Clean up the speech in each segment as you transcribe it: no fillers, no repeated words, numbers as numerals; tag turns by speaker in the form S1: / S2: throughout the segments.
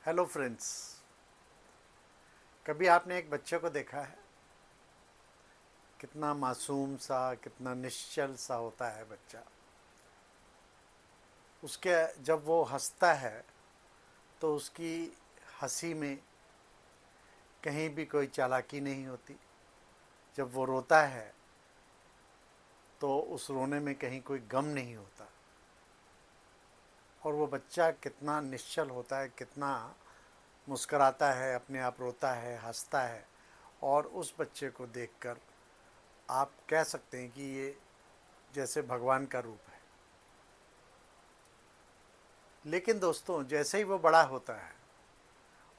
S1: Hello friends. कभी आपने एक बच्चे को देखा है? कितना मासूम सा, कितना निश्चल सा होता है बच्चा। उसके जब वो हंसता है तो उसकी हंसी में कहीं भी कोई चालाकी नहीं होती। जब वो रोता है तो उस रोने में कहीं कोई गम नहीं होता। और वो बच्चा कितना निश्चल होता है, कितना मुस्कराता है, अपने आप रोता है, हंसता है। और उस बच्चे को देखकर आप कह सकते हैं कि ये जैसे भगवान का रूप है। लेकिन दोस्तों, जैसे ही वो बड़ा होता है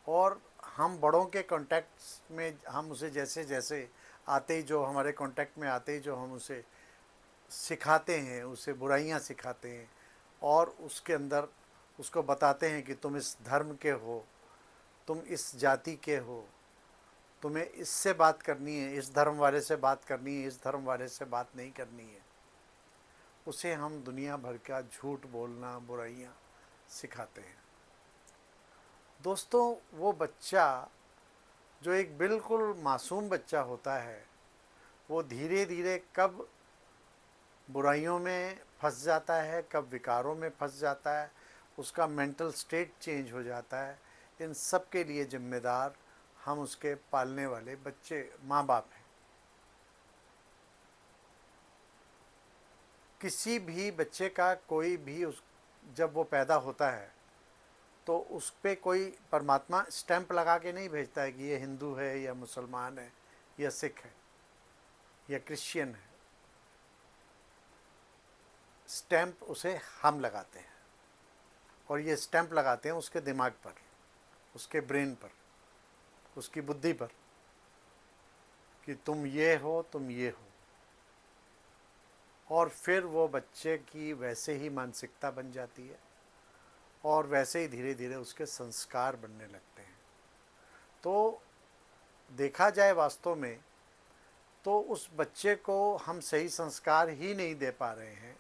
S1: और हम बड़ों के कांटेक्ट में हम उसे जैसे जैसे आते ही जो हमारे कांटेक्ट में आते ही जो हम उसे सिखाते हैं, उसे बुराइयां सिखाते हैं और उसके अंदर उसको बताते हैं कि तुम इस धर्म के हो, तुम इस जाति के हो, तुम्हें इससे बात करनी है, इस धर्म वाले से बात करनी है, इस धर्म वाले से बात नहीं करनी है, उसे हम दुनिया भर का झूठ बोलना, बुराइयां सिखाते हैं। दोस्तों, वो बच्चा जो एक बिल्कुल मासूम बच्चा होता है, वो धीरे धीरे कब बुराइयों में फंस जाता है, कब विकारों में फंस जाता है, उसका मेंटल स्टेट चेंज हो जाता है। इन सब के लिए जिम्मेदार हम उसके पालने वाले बच्चे, माँ बाप हैं। किसी भी बच्चे का कोई भी उस जब वो पैदा होता है तो उस पर कोई परमात्मा स्टैंप लगा के नहीं भेजता है कि ये हिंदू है या मुसलमान है या सिख है या क्रिश्चियन है। स्टैंप उसे हम लगाते हैं और ये स्टैंप लगाते हैं उसके दिमाग पर, उसके ब्रेन पर, उसकी बुद्धि पर कि तुम ये हो, तुम ये हो। और फिर वो बच्चे की वैसे ही मानसिकता बन जाती है और वैसे ही धीरे धीरे उसके संस्कार बनने लगते हैं। तो देखा जाए वास्तव में तो उस बच्चे को हम सही संस्कार ही नहीं दे पा रहे हैं।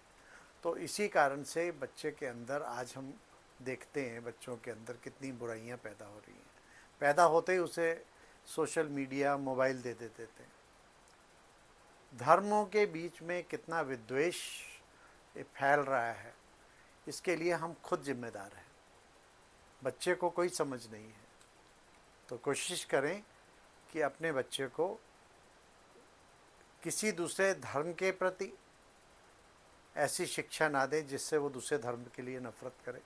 S1: तो इसी कारण से बच्चे के अंदर आज हम देखते हैं बच्चों के अंदर कितनी बुराइयां पैदा हो रही हैं। पैदा होते ही उसे सोशल मीडिया, मोबाइल दे देते थे। धर्मों के बीच में कितना विद्वेष फैल रहा है, इसके लिए हम खुद जिम्मेदार हैं। बच्चे को कोई समझ नहीं है तो कोशिश करें कि अपने बच्चे को किसी दूसरे धर्म के प्रति ऐसी शिक्षा ना दें जिससे वो दूसरे धर्म के लिए नफरत करे।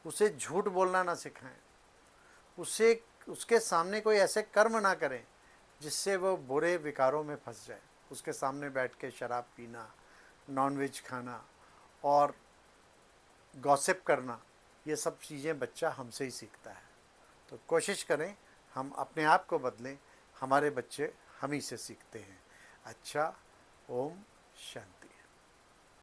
S1: उसे झूठ बोलना ना सिखाएं। उसे उसके सामने कोई ऐसे कर्म ना करें जिससे वो बुरे विकारों में फंस जाए। उसके सामने बैठ के शराब पीना, नॉनवेज खाना और गॉसिप करना, ये सब चीज़ें बच्चा हमसे ही सीखता है। तो कोशिश करें हम अपने आप को बदलें, हमारे बच्चे हम ही से सीखते हैं। अच्छा, ओम शांति।